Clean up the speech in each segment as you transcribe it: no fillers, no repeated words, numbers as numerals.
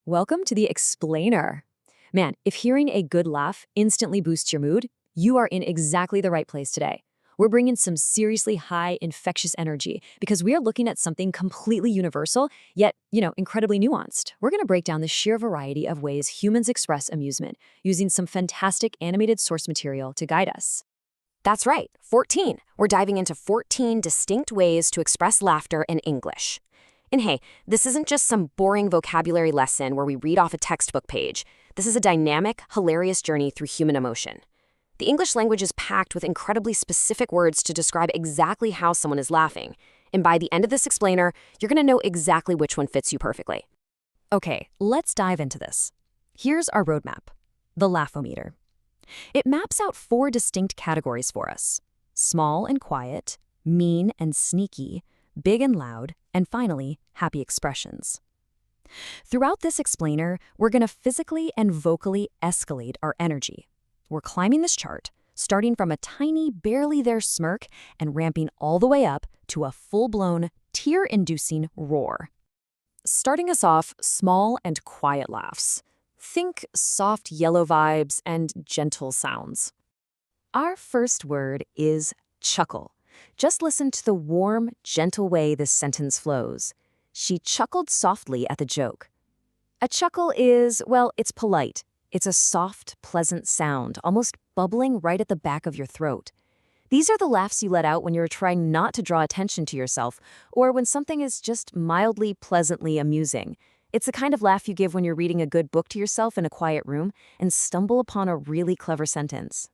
Welcome to the explainer. Man, if hearing a good laugh instantly boosts your mood, you are in exactly the right place today. We're bringing some seriously high infectious energy because we are looking at something completely universal, yet, incredibly nuanced. We're going to break down the sheer variety of ways humans express amusement using some fantastic animated source material to guide us. That's right, 14. We're diving into 14 distinct ways to express laughter in English. And hey, this isn't just some boring vocabulary lesson where we read off a textbook page. This is a dynamic, hilarious journey through human emotion. The English language is packed with incredibly specific words to describe exactly how someone is laughing. And by the end of this explainer, you're going to know exactly which one fits you perfectly. Okay, let's dive into this. Here's our roadmap, the laughometer. It maps out 4 distinct categories for us: small and quiet, mean and sneaky, big and loud, and finally, happy expressions. Throughout this explainer, we're going to physically and vocally escalate our energy. We're climbing this chart, starting from a tiny, barely there smirk and ramping all the way up to a full-blown, tear-inducing roar. Starting us off, small and quiet laughs. Think soft yellow vibes and gentle sounds. Our first word is chuckle. Just listen to the warm, gentle way this sentence flows. She chuckled softly at the joke. A chuckle is, well, it's polite. It's a soft, pleasant sound, almost bubbling right at the back of your throat. These are the laughs you let out when you're trying not to draw attention to yourself, or when something is just mildly, pleasantly amusing. It's the kind of laugh you give when you're reading a good book to yourself in a quiet room and stumble upon a really clever sentence.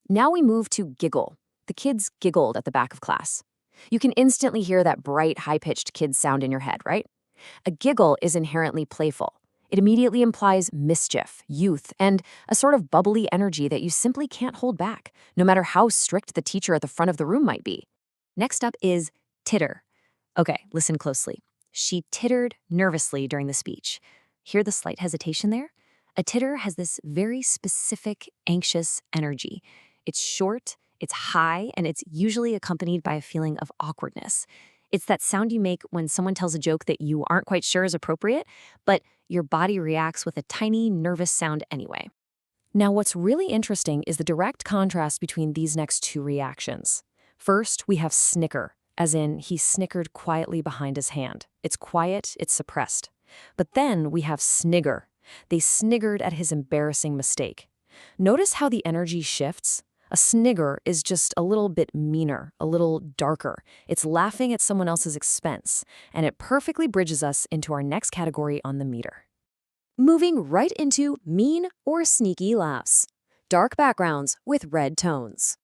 Now we move to giggle. The kids giggled at the back of class. You can instantly hear that bright, high-pitched kid sound in your head, right? A giggle is inherently playful. It immediately implies mischief, youth, and a sort of bubbly energy that you simply can't hold back, no matter how strict the teacher at the front of the room might be. Next up is titter. Okay, listen closely. She tittered nervously during the speech. Hear the slight hesitation there? A titter has this very specific, anxious energy. It's short, it's high, and it's usually accompanied by a feeling of awkwardness. It's that sound you make when someone tells a joke that you aren't quite sure is appropriate, but your body reacts with a tiny, nervous sound anyway. Now, what's really interesting is the direct contrast between these next 2 reactions. First, we have snicker, as in he snickered quietly behind his hand. It's quiet, it's suppressed. But then we have snigger. They sniggered at his embarrassing mistake. Notice how the energy shifts? A snigger is just a little bit meaner, a little darker. It's laughing at someone else's expense, and it perfectly bridges us into our next category on the meter. Moving right into mean or sneaky laughs. Dark backgrounds with red tones.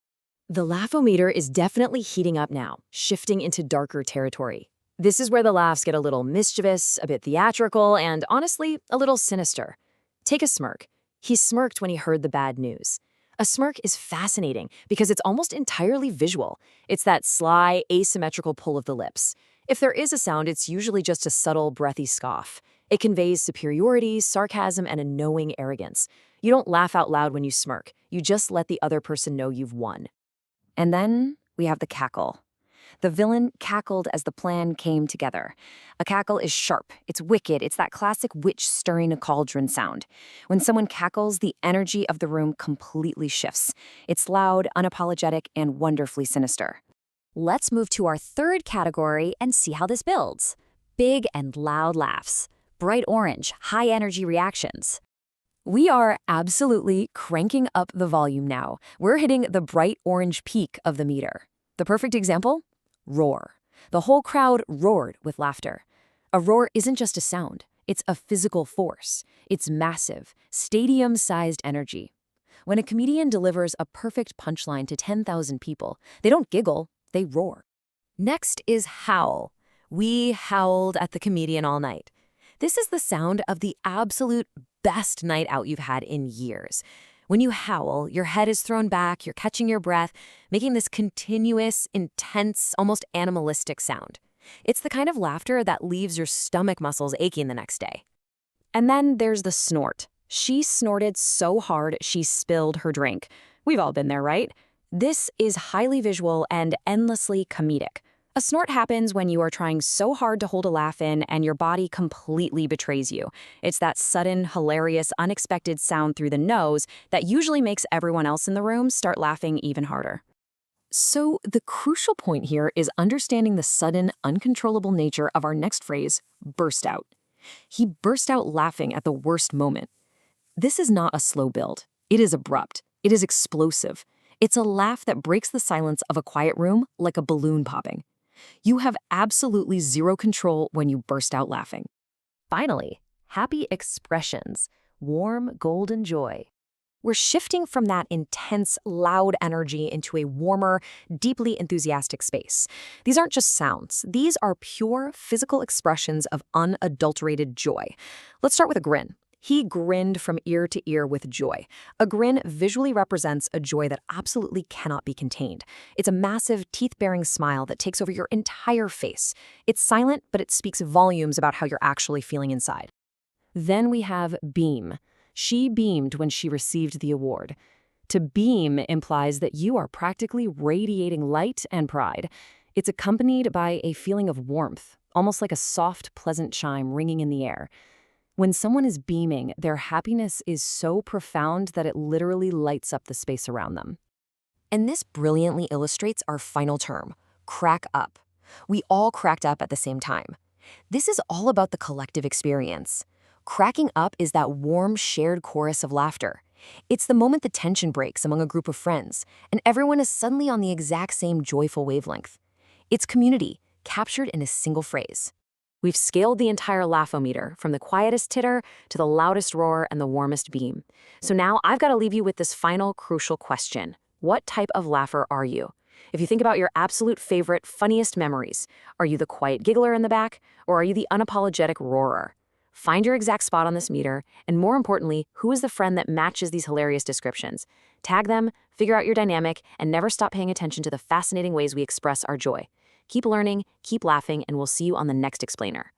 The laughometer is definitely heating up now, shifting into darker territory. This is where the laughs get a little mischievous, a bit theatrical, and honestly, a little sinister. Take a smirk. He smirked when he heard the bad news. A smirk is fascinating because it's almost entirely visual. It's that sly, asymmetrical pull of the lips. If there is a sound, it's usually just a subtle, breathy scoff. It conveys superiority, sarcasm, and a knowing arrogance. You don't laugh out loud when you smirk. You just let the other person know you've won. And then we have the cackle. The villain cackled as the plan came together. A cackle is sharp, it's wicked, it's that classic witch stirring a cauldron sound. When someone cackles, the energy of the room completely shifts. It's loud, unapologetic, and wonderfully sinister. Let's move to our third category and see how this builds. Big and loud laughs. Bright orange, high energy reactions. We are absolutely cranking up the volume now. We're hitting the bright orange peak of the meter. The perfect example? Roar. The whole crowd roared with laughter. A roar isn't just a sound. It's a physical force. It's massive, stadium-sized energy. When a comedian delivers a perfect punchline to 10,000 people, they don't giggle, they roar. Next is howl. We howled at the comedian all night. This is the sound of the absolute best night out you've had in years. When you howl, your head is thrown back, you're catching your breath, making this continuous, intense, almost animalistic sound. It's the kind of laughter that leaves your stomach muscles aching the next day. And then there's the snort. She snorted so hard she spilled her drink. We've all been there, right? This is highly visual and endlessly comedic. A snort happens when you are trying so hard to hold a laugh in and your body completely betrays you. It's that sudden, hilarious, unexpected sound through the nose that usually makes everyone else in the room start laughing even harder. So the crucial point here is understanding the sudden, uncontrollable nature of our next phrase, burst out. He burst out laughing at the worst moment. This is not a slow build. It is abrupt. It is explosive. It's a laugh that breaks the silence of a quiet room like a balloon popping. You have absolutely zero control when you burst out laughing. Finally, happy expressions, warm golden joy. We're shifting from that intense, loud energy into a warmer, deeply enthusiastic space. These aren't just sounds. These are pure physical expressions of unadulterated joy. Let's start with a grin. He grinned from ear to ear with joy. A grin visually represents a joy that absolutely cannot be contained. It's a massive, teeth-baring smile that takes over your entire face. It's silent, but it speaks volumes about how you're actually feeling inside. Then we have beam. She beamed when she received the award. To beam implies that you are practically radiating light and pride. It's accompanied by a feeling of warmth, almost like a soft, pleasant chime ringing in the air. When someone is beaming, their happiness is so profound that it literally lights up the space around them. And this brilliantly illustrates our final term, crack up. We all cracked up at the same time. This is all about the collective experience. Cracking up is that warm, shared chorus of laughter. It's the moment the tension breaks among a group of friends, and everyone is suddenly on the exact same joyful wavelength. It's community, captured in a single phrase. We've scaled the entire laughometer, from the quietest titter to the loudest roar and the warmest beam. So now I've got to leave you with this final crucial question. What type of laugher are you? If you think about your absolute favorite, funniest memories, are you the quiet giggler in the back, or are you the unapologetic roarer? Find your exact spot on this meter, and more importantly, who is the friend that matches these hilarious descriptions? Tag them, figure out your dynamic, and never stop paying attention to the fascinating ways we express our joy. Keep learning, keep laughing, and we'll see you on the next explainer.